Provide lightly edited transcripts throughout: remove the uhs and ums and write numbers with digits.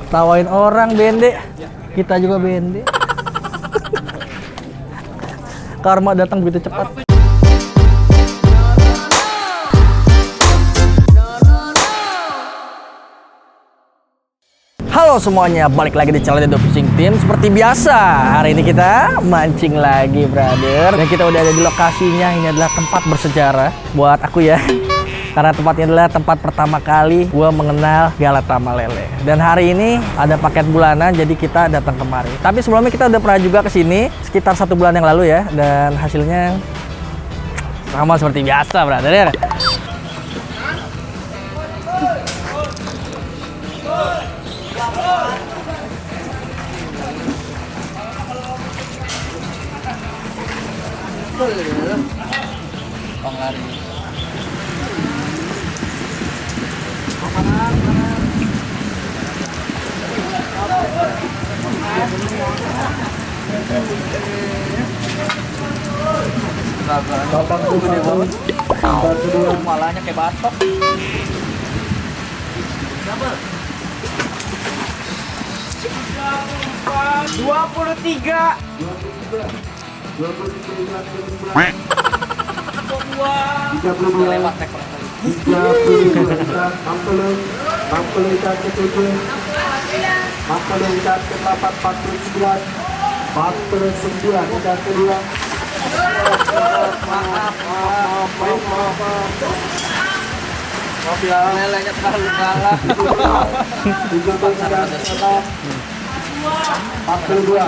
Tawain orang bende, kita juga bende. Karma datang begitu cepat. Halo semuanya, balik lagi di channel Dedo Fishing Team. Seperti biasa, hari ini kita mancing lagi, brother. Dan kita udah ada di lokasinya. Ini adalah tempat bersejarah buat aku ya. Karena tempat ini adalah tempat pertama kali gua mengenal Galata Malele. Dan hari ini ada paket bulanan, jadi kita datang kemari. Tapi sebelumnya kita udah pernah juga ke sini sekitar 1 bulan yang lalu ya. Dan hasilnya sama seperti biasa, brother. Panglari. Batok tuh gede banget. Malahnya kayak batok. Berapa? 23. Lewat tek maaf ya, lelenya terlalu galak. 42.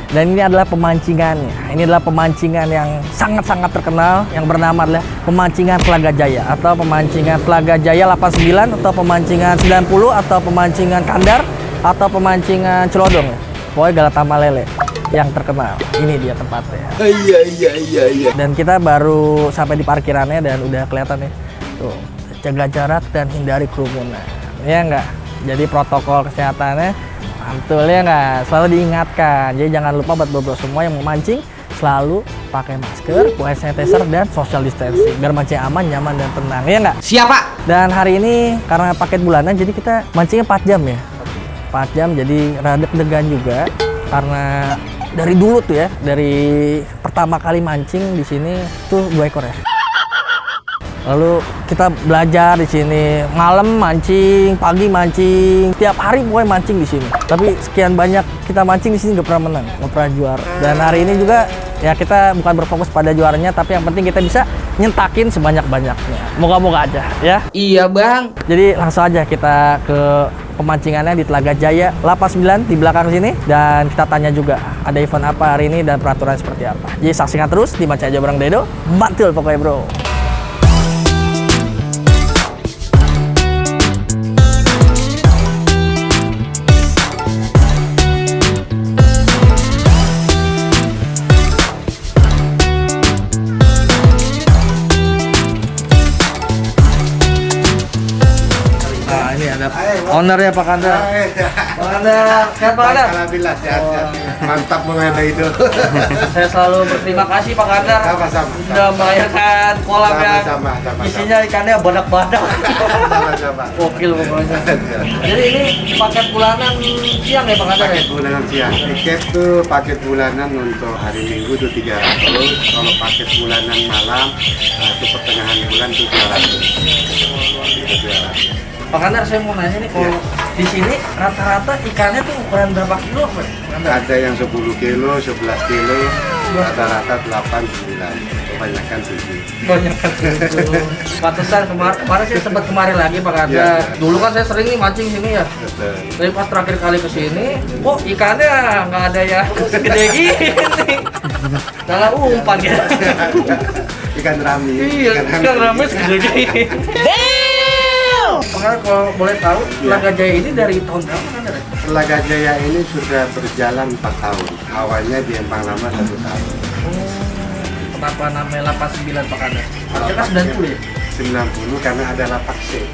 Dan ini adalah pemancingannya. Ini adalah pemancingan yang sangat-sangat terkenal yang bernama adalah pemancingan Telaga Jaya atau pemancingan Telaga Jaya 89 atau pemancingan 90 atau pemancingan Kandar atau pemancingan Celodong. Pokoknya Galata Malele yang terkenal. Ini dia tempatnya. Iya. Dan kita baru sampai di parkirannya dan udah kelihatan nih. Tuh, jaga jarak dan hindari kerumunan. Ya enggak? Jadi protokol kesehatannya mantul ya nggak? Selalu diingatkan. Jadi jangan lupa buat bro-bro semua yang mau mancing selalu pakai masker, hand sanitizer dan social distancing biar mancing aman, nyaman dan tenang. Ya nggak? Siapa? Dan hari ini karena paket bulanan jadi kita mancingnya 4 jam ya. 4 jam jadi rada deg-degan juga karena dari dulu tuh ya, dari pertama kali mancing di sini tuh 2 ekor ya. Lalu kita belajar di sini, malam mancing, pagi mancing, tiap hari pokoknya mancing di sini. Tapi sekian banyak kita mancing di sini nggak pernah menang, nggak pernah juara. Dan hari ini juga ya kita bukan berfokus pada juaranya, tapi yang penting kita bisa nyentakin sebanyak-banyaknya. Moga-moga aja ya. Iya bang. Jadi langsung aja kita ke pemancingannya di Telaga Jaya 89 di belakang sini. Dan kita tanya juga ada event apa hari ini dan peraturan seperti apa. Jadi saksikan terus di Mancing Aja Bareng Dedo. Mantul pokoknya bro. Ownernya Pak Kandar. Pak Kandar, sehat Pak Kandar? Alhamdulillah sehat. Mantap mengenai itu. Saya selalu berterima kasih Pak Kandar. Sama-sama. Sudah membayarkan kolam yang isinya ikannya badak-badak. Sama-sama. Gokil pokoknya. Jadi ini paket bulanan siang ya Pak Kandar ya? Paket bulanan siang. Tiket tuh paket bulanan untuk hari Minggu tuh 300. Kalau paket bulanan malam itu pertengahan bulan tuh 200. Pak Kandar, saya mau nanya nih, kalau di sini rata-rata ikannya tuh ukuran berapa kilo Pak Kandar? Ada yang 10 kilo, 11 kilo, rata-rata 8, 9. Kebanyakan 7. Banyakan itu. Pantesan kemarin saya sempat kemari lagi Pak Kandar. Ya. Dulu kan saya sering nih mancing sini ya. Betul. Tapi pas terakhir kali ke sini, kok ikannya nggak ada yang segede gini. Salah umpan ya. Ikan rami. Iya, ikan rame segede gini. Pengen kalau boleh tahu, Telaga Jaya ini dari tahun berapa kan? Telaga Jaya ini sudah berjalan 4 tahun. Awalnya di Empang Lama 1 tahun. Kenapa namanya 89 Pak Kandar? Harusnya kan 90 ya? 90 karena ada lapak C.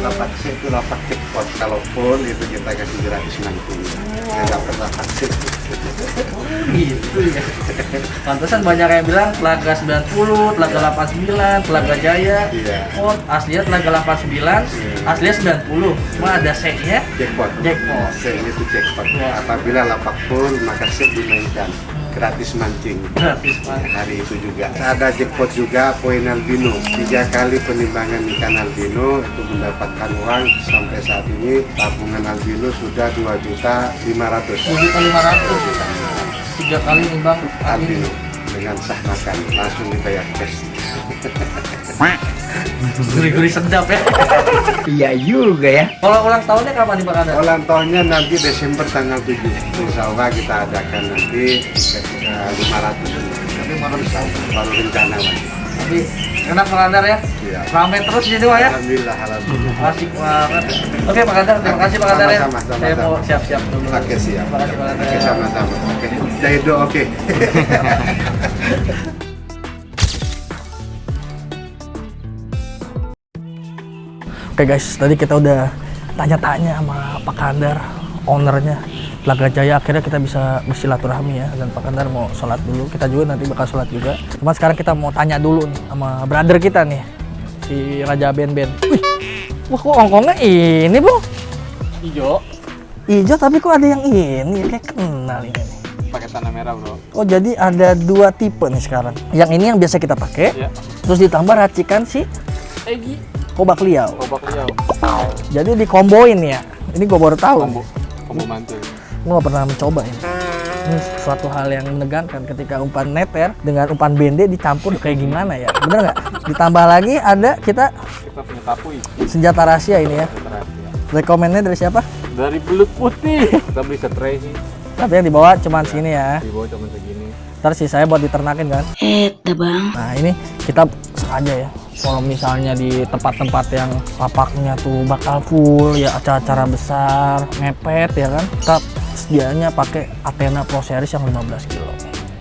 Lapak C itu lapak jackpot. Kalau full itu kita kasih gratis 60. Yang dapat lapak C. Gitu ya. Pantesan banyak yang bilang Telaga 90, Telaga 89, Telaga Jaya. Iya. Oh, aslinya Telaga 89, aslinya 90. Cuma ada C-nya. Jackpot. Jackpot. C itu jackpot. Ya. Apabila lapak full maka C dimainkan. Gratis mancing. Gratis Pak. Hari itu juga ada jackpot juga poin albino. 3 kali penimbangan ikan albino itu mendapatkan uang. Sampai saat ini tabungan albino sudah 2.500.000. 2.500.000. 3 kali nimbang albino dengan sah makan langsung dibayar cash. Gurih-gurih sedap ya. Iya juga ya. Kalau ulang tahunnya kapan nih Pak Kandar? Ulang tahunnya nanti Desember tanggal 7. Insya Allah kita adakan nanti 500. Tapi baru rencana lagi. Tapi enak Pak Kandar ya. Iya. Ramai terus di Pak ya. Alhamdulillah, alhamdullah. Asik banget. Oke Pak Kandar, terima kasih Pak Kandar ya. Sama-sama, Saya mau sama-sama. siap-siap dulu. Oke siap. Terima kasih Pak Kandar. Oke sama-sama. Oke. Jaido oke. Oke guys, tadi kita udah tanya-tanya sama Pak Kandar, ownernya Telaga Jaya. Akhirnya kita bisa bersilaturahmi ya, dan Pak Kandar mau sholat dulu. Kita juga nanti bakal sholat juga. Cuma sekarang kita mau tanya dulu nih sama brother kita nih, si Raja Ben. Wih, wah kok ongkongnya ini bu? Hijau. Ijo tapi kok ada yang ini, kayak kenal ini nih. Pakai tanah merah bro. Oh jadi ada 2 tipe nih sekarang. Yang ini yang biasa kita pakai, Iya. terus ditambah racikan si Egi. Kobak Liau. Kobak liau. Jadi dikomboin ya. Ini gue baru tahu. Kombo mantul. Gue gak pernah mencoba ini. Ini suatu hal yang menegangkan ketika umpan neter dengan umpan bende dicampur kayak gimana ya. Bener nggak? Ditambah lagi ada kita Kita punya tapui. senjata rahasia ini ya. Rekomennya dari siapa? Dari belut putih. Kita beli setray sih. Tapi yang dibawa cuman sini ya. Di bawah cuma segini. Ntar sih saya buat diternakin kan. Bang. Nah ini kita sengaja ya. Kalau misalnya di tempat-tempat yang lapaknya tuh bakal full ya, acara-acara besar, mepet ya kan, kita sedianya pakai Athena Pro Series yang 15 kilo.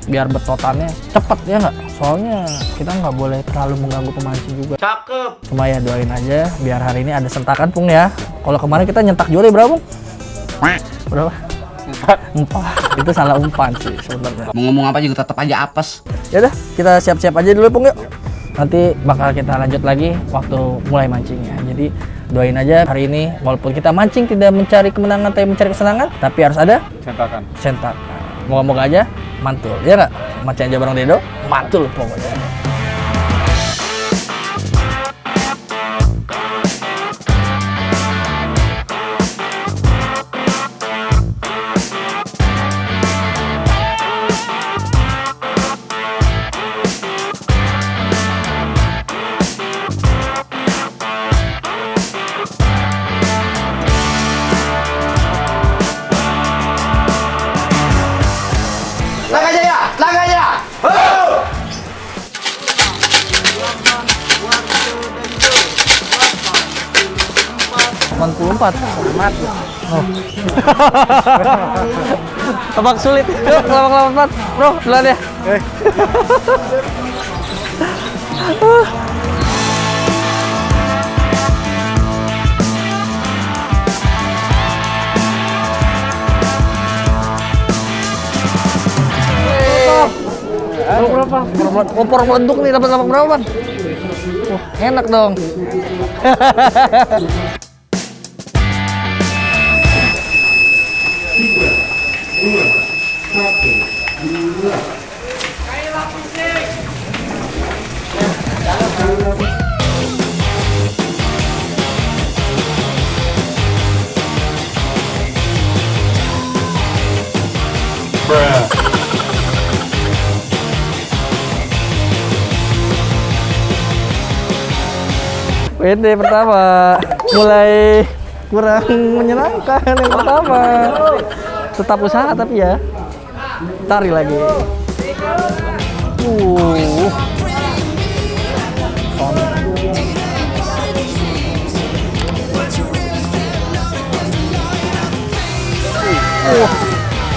Biar betotannya cepet ya nggak? Soalnya kita nggak boleh terlalu mengganggu pemancing juga. Cakep. Cuma ya doain aja biar hari ini ada sentakan Pung ya. Kalau kemarin kita nyentak juri berapa Pung? Berapa? 4. Itu salah umpan sih sebenarnya. Mau ngomong apa juga tetap aja apes. Ya udah, kita siap-siap aja dulu Pung yuk. Nanti bakal kita lanjut lagi waktu mulai mancingnya. Jadi doain aja hari ini walaupun kita mancing tidak mencari kemenangan tapi mencari kesenangan, tapi harus ada Centakan. sentakan. Moga-moga aja mantul. Ya nggak? Mancing aja bareng Dedo, mantul pokoknya. Telaga Jaya. 84. Selamat. Oh. Tebak sulit. Selamat, Bro. Duluan ya. Berapa? Kompor meleduk nih, dapat berapa, Bang? Wah, enak dong. WD pertama mulai kurang menyenangkan yang pertama. Tetap usaha tapi ya. Tarik lagi.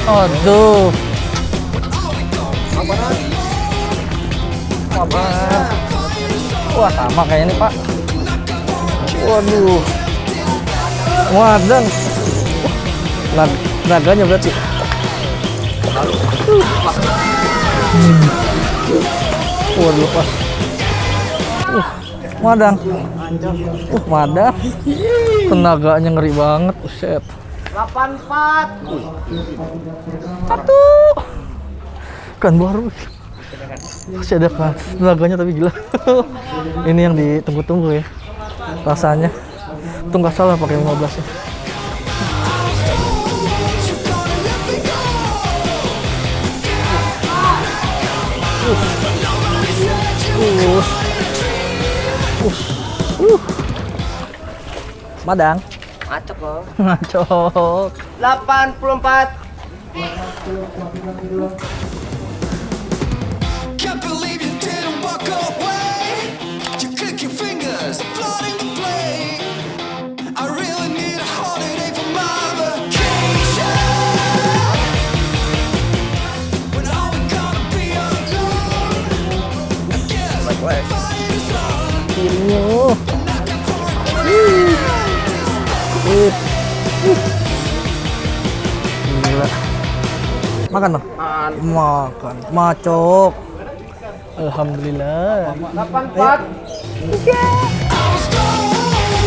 Aduh. Apa? Wah, sama kayak ini, Pak. Waduh. Wadan. Naganya berarti. Waduh, Pak. Madang. Madang. Tenaganya ngeri banget, buset. 84. Satu. Kan baru. Masih ada kan tenaganya tapi gila. Ini yang ditunggu-tunggu ya. Rasanya. Itu nggak salah pakai 15 ya. Madang. Macet loh. Ngacok. 84. Can't believe you didn't walk away. You click your fingers, flooding the plane. I really need a holiday for my vacation. When are we gonna be alone? I guess fire's on. Knocking for a Gila. Makan bang? Makan. Macok. Alhamdulillah. 84. I was told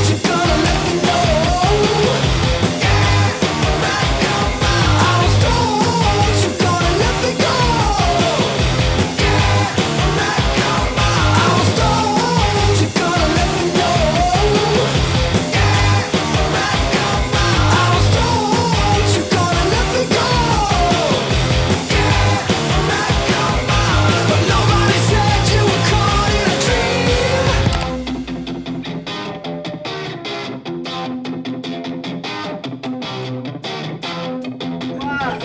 you're gonna let me know. I was told you're gonna let me go. I was told you're gonna let me know. I was told you're gonna let me go. But nobody said you were caught in a dream.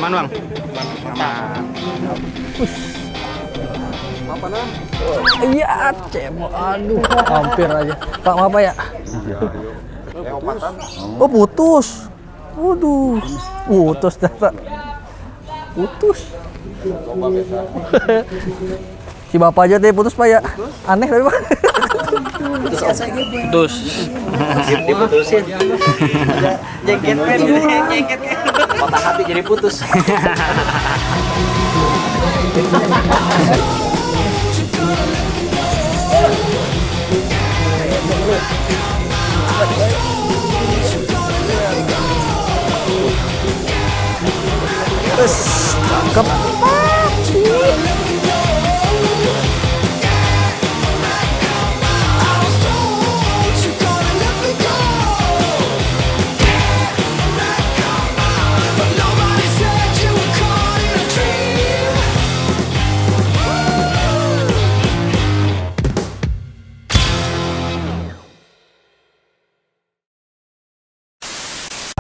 Mana bang? Iya, cemo. Aduh, hampir aja. Pak, maaf ya? Oh, putus. Waduh. Putus data. Putus. Si bapak aja deh putus, Pak ya. Aneh tapi Pak. Putus. Diputusin. Jengket kan, jengket kan. Patah hati jadi putus. Cakep. I was told you're gonna let me go. But nobody said you were caught in a dream.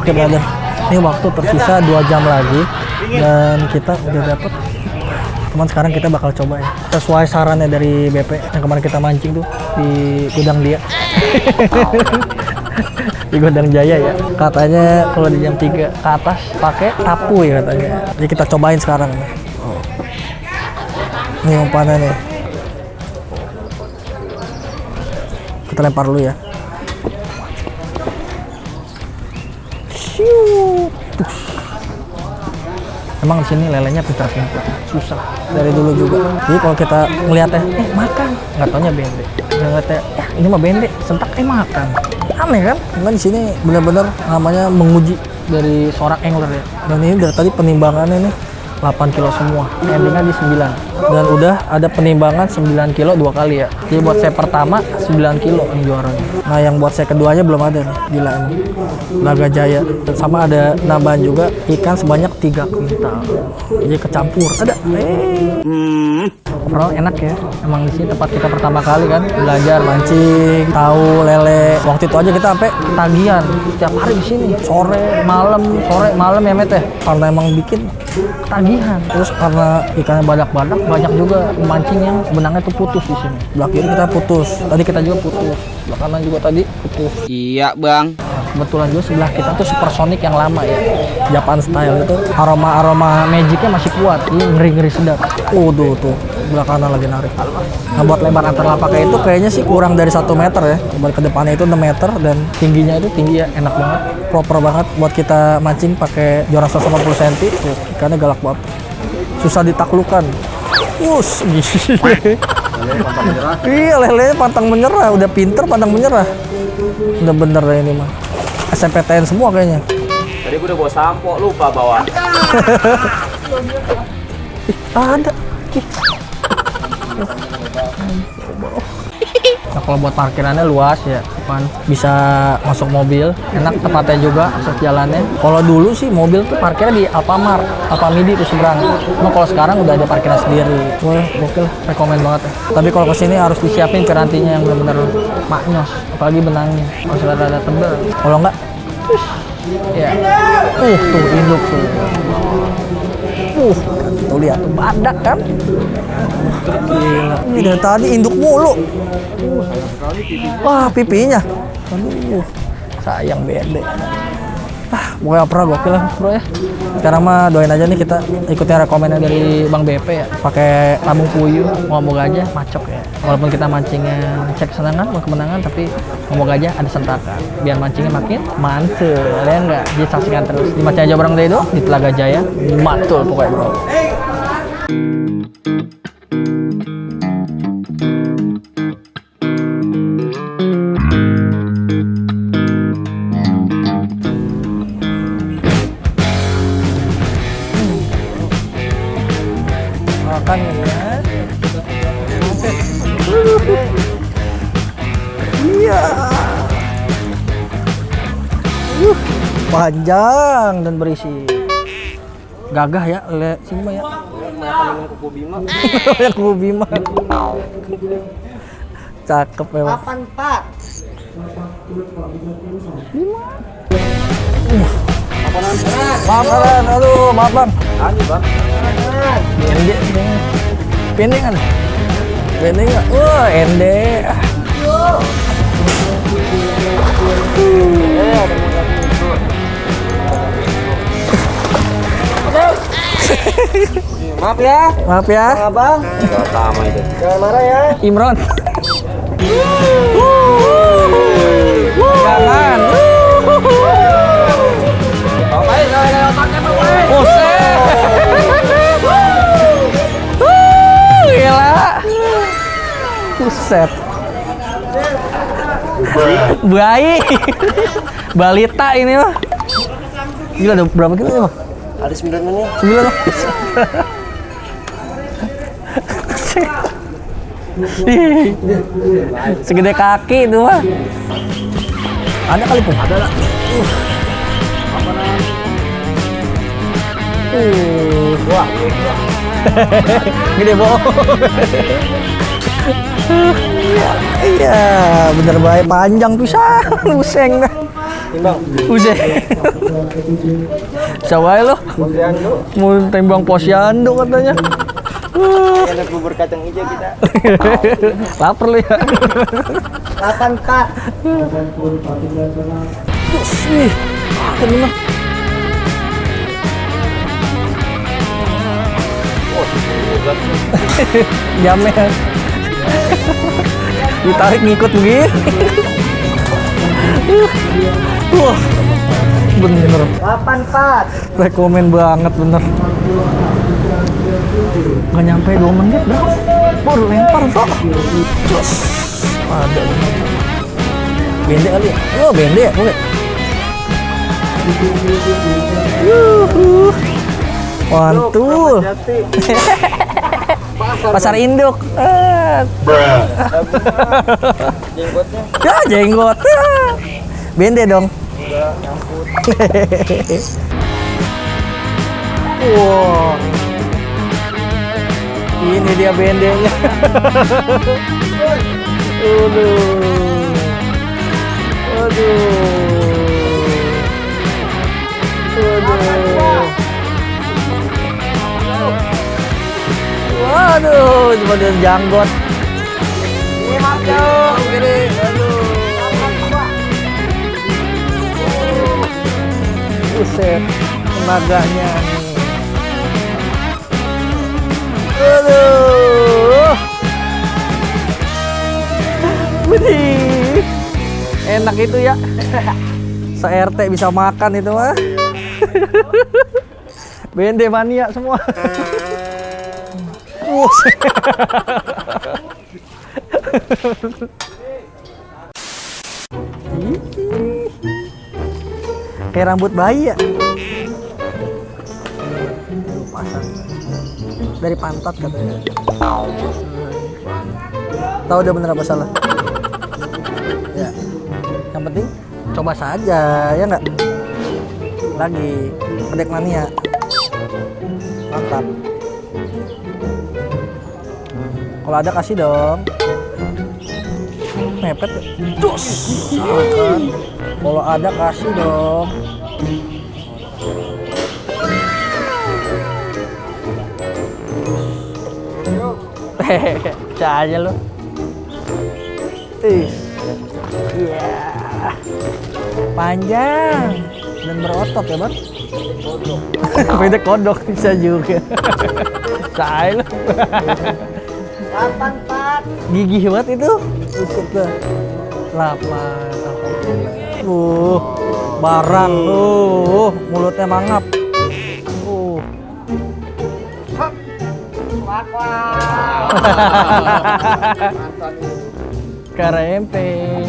Oke, brother. Ini waktu tersisa 2 jam lagi dan kita udah dapet. Cuman sekarang kita bakal coba ya. Sesuai sarannya dari BP yang kemarin kita mancing tuh di gudang dia. Di Gudang Jaya ya. Katanya kalau di jam 3 ke atas pakai tapu ya katanya. Jadi kita cobain sekarang. Oh. Ini umpannya nih. Kita lempar dulu ya. Emang di sini lelenya pintar-pintar, susah dari dulu juga. Jadi kalau kita ngeliatnya, makan, nggak taunya bende. Ngeliatnya, ini mah bende, sentak makan. Aneh kan? Karena di sini benar-benar namanya menguji dari seorang angler ya. Dan ini dari tadi penimbangannya nih 8 kilo semua, endingnya di 9. Dan udah ada penimbangan 9 kilo 2 kali ya. Jadi buat saya pertama 9 kilo ini juaranya. Nah yang buat saya keduanya belum ada nih, gila emang. Laga Jaya. Dan sama ada nambahan juga ikan sebanyak 3 kuintal. Jadi kecampur. Ada. Overall enak ya. Emang di sini tempat kita pertama kali kan belajar mancing, tahu lele. Waktu itu aja kita sampai ketagihan setiap hari di sini. Sore, malam ya Met ya. Karena emang bikin ketagihan. Terus karena ikannya badak-badak, banyak juga mancing yang benangnya tuh putus di sini. Belah kiri kita putus. Tadi kita juga putus. Belah kanan juga tadi putus. Iya, Bang. Kebetulan juga sebelah kita tuh Supersonic yang lama ya, Japan style itu. Aroma magicnya masih kuat. Ini ngeri sedap. Tuh sebelah kanan lagi narik. Nah, buat lebar antar lapaknya itu kayaknya sih kurang dari 1 meter ya. Balik ke depannya itu 6 meter dan tingginya itu tinggi ya, enak banget. Proper banget buat kita mancing pakai joran 180 cm. Tuh, ikannya galak banget. Susah ditaklukkan. Iya, lele pantang menyerah. Udah pinter pantang menyerah. Udah bener deh ini mah. SMPTN semua kayaknya. Tadi gue udah bawa sampo, lupa bawa. Ada. Nah, kalau buat parkirannya luas ya, depan bisa masuk mobil, enak tempatnya juga, akses jalannya. Kalau dulu sih mobil tuh parkirnya di Alfamart, Alfamidi itu seberang. Cuma kalau sekarang udah ada parkiran sendiri. Wah, gokil, rekomen banget ya. Tapi kalau kesini harus disiapin pirantinya yang benar-benar maknyos, apalagi benangnya. Harus ada tebel. Kalau enggak, ya, tuh induk tuh. Tuh lihat, tuh badak kan? Gila. Ini dari tadi induk mulu. Wah, pipinya. Aduh, sayang bede. Pokoknya pernah gokil lah bro ya. Sekarang mah doain aja nih kita ikutin rekomennya dari Bang BP ya. Pakai tabung puyuh, moga aja macok ya. Walaupun kita mancingnya cek kesenangan, mau kemenangan, tapi moga aja ada sentakan. Biar mancingnya makin mantul, ya enggak? Jadi saksikan terus di Mancing Aja Bareng Dedo di Telaga Jaya. Mantul pokoknya bro. Makan ya. Iya. Panjang dan berisi. Gagah ya, sini mah ya. Minum kuku Bima. Kuku Bima. Cakep memang. 84. Maaf, aduh, maaf bang. Ani bang. Pendek kan? Pendek nggak? Wah, ende. Maaf ya, Maaf ya, abang. Sama itu. Jangan marah ya. Imron. Jangan. Buset. Gila. Buset. Bayi. Balita ini mah. Gila, ada berapa kilo ya, Bang? Ada 9 menit. 9 Bang. Segede kaki itu mah. Ada kali pun. Ada lah. Wah. Gede bohong. Iya, bener baik panjang pisan, useng dah. Timbang. Useng. Coba lo. Mau tembang posyandu katanya. Ada bubur kacang hijau kita. Lapar lu ya. 8K. Ih, bener. Jamnya. Ditarik ngikut begini. Wah, bener. 84. Rekomen banget bener. Gak nyampe 2 menit bro. Baru lempar bro. Cus. Ada bener. Bende kali ya? Oh bende ya? Boleh. Mantul. Pasar induk. Jenggotnya. Ya jenggot. Bende dong. Wow. Ini dia bendenya. Waduh, cuma dia janggot. Ini maaf jauh. Aduh. Buset, tenaganya nih. Aduh. Widih. Enak itu ya. Se-RT bisa makan itu mah. BND mania semua. Buset. Kayak rambut bayi ya. Pasang dari pantat katanya. Tahu udah bener apa salah? Ya. Yang penting coba saja ya nggak? Lagi pendek mania. Mantap. Kalau ada kasih dong. Mepet. Dos. Makan. Kalau ada kasih dong. Hehehe, aja lo. Iya. Panjang dan berotot ya, Bang. Beda kodok bisa juga. Cai lo. 84. Gigih banget itu. Buset dah. 8. Barang. Mulutnya mangap. Karempeng.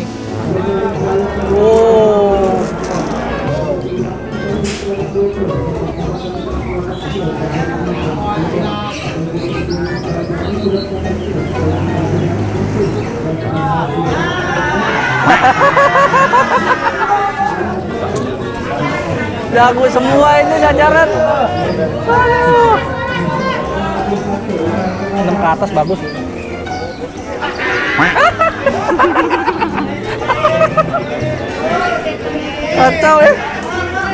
Jago semua ini jajaran. 6 ke atas bagus. Kacau ya.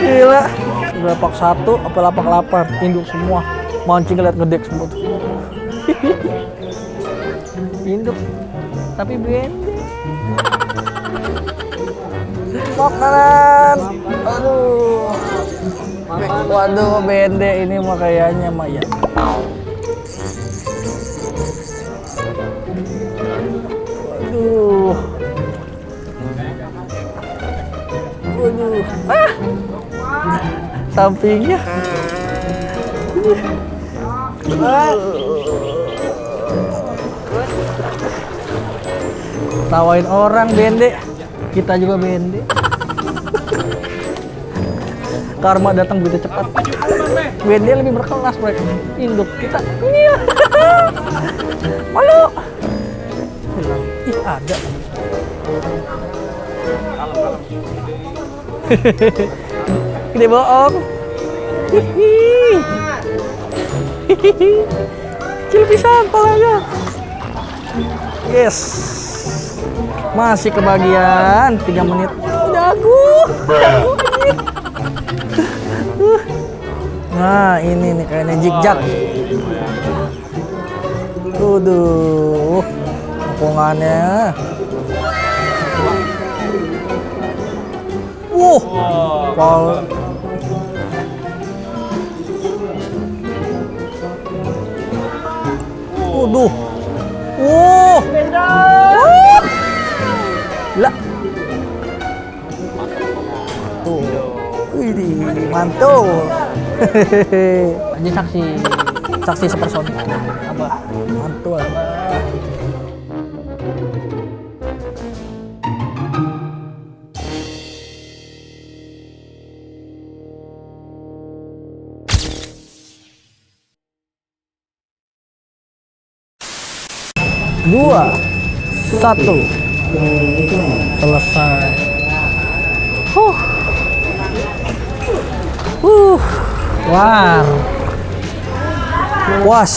Gila. Lapak 1 apa lapak 8 induk semua. Mancing lihat ngedek semua tuh. Induk tapi BND. Makanan. Aduh. Waduh, BND ini mah kayaknya mah ya. Waduh. Sampingnya. Tawain orang BND, kita juga BND. Karma datang begitu cepat. BND lebih berkelas mereka. Induk kita. Malu. Ih, ada. Gede bohong. Kecil pisan palanya. Yes. Masih kebagian 3 menit. Jago. Nah, ini nih kayaknya jig-jag. Waduh. Pokongannya. Pol. Waduh. Lah. Tuh. Widih, mantul. Anjing saksi supersonik. Apa? Mantul. Dua, 1, selesai. War, puas.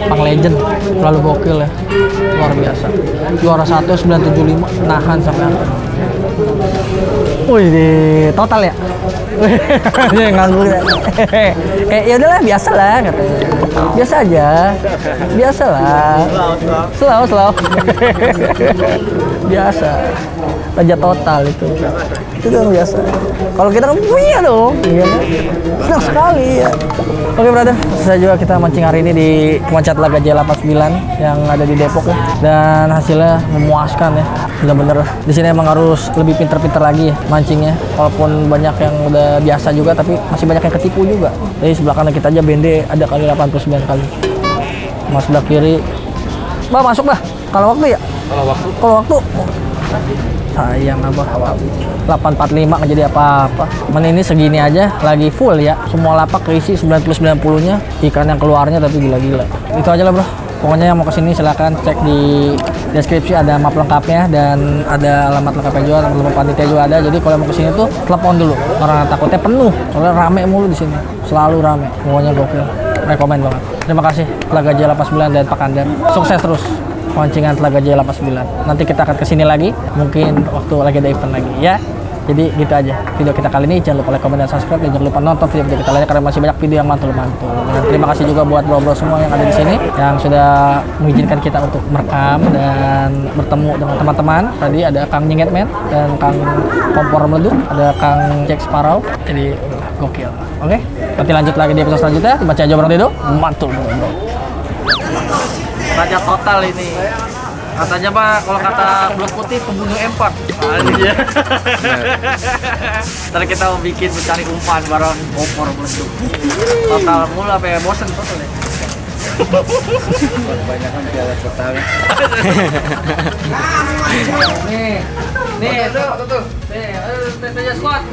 Bang Legend terlalu gokil ya, luar biasa. Juara 1 975, nahan sampai akhir. Wih, di total ya. Nganggur ya. Kayak ya udahlah, biasa lah katanya. Biasa aja. Biasa lah. Slow. Biasa. Raja total itu kan biasa. Kalau kita kan punya dong, iya kan? Senang sekali ya. Oke brother, selesai juga kita mancing hari ini di Pemancat Telaga Jaya 89 yang ada di Depok ya. Dan hasilnya memuaskan ya. Bener-bener di sini emang harus lebih pinter-pinter lagi ya mancingnya. Walaupun banyak yang udah biasa juga, tapi masih banyak yang ketipu juga. Jadi sebelah kanan kita aja bende ada kali 89 kali. Mas sebelah kiri, bah masuk dah. Kalau waktu ya? Kalau waktu. Sayang abah. 845 nggak jadi apa-apa. Men ini segini aja lagi full ya. Semua lapak keisi 90-90-nya. Ikan yang keluarnya tapi gila-gila. Itu aja lah bro. Pokoknya yang mau kesini silahkan cek di deskripsi, ada map lengkapnya dan ada alamat lengkapnya juga, alamat panitia juga ada. Jadi kalau mau kesini tuh telepon dulu. Karena takutnya penuh. Soalnya rame mulu di sini. Selalu rame. Pokoknya gokil. Rekomen banget. Terima kasih Telaga Jaya 89 dan Pak Kandar. Sukses terus pancingan Telaga Jaya 89. Nanti kita akan kesini lagi, mungkin waktu lagi ada event lagi ya. Jadi gitu aja video kita kali ini. Jangan lupa like, komen, dan subscribe, dan jangan lupa nonton video kita lainnya karena masih banyak video yang mantul-mantul. Dan terima kasih juga buat bro-bro semua yang ada di sini yang sudah mengizinkan kita untuk merekam dan bertemu dengan teman-teman. Tadi ada Kang Nyingetman dan Kang Kompor Meleduk, ada Kang Jack Sparrow. Jadi gokil. Oke, nanti lanjut lagi di episode selanjutnya. Baca aja bro, mantul bro. Raja total ini. Katanya Pak, kalau kata Blok Putih pembunuh empang. Anjir. Ntar kita mau bikin mencari umpan bareng Kompor Meleduk. Total mulu apa ya, bosen total ya. Kebanyakan piala total. Nih tuh. Nih, ayo squad.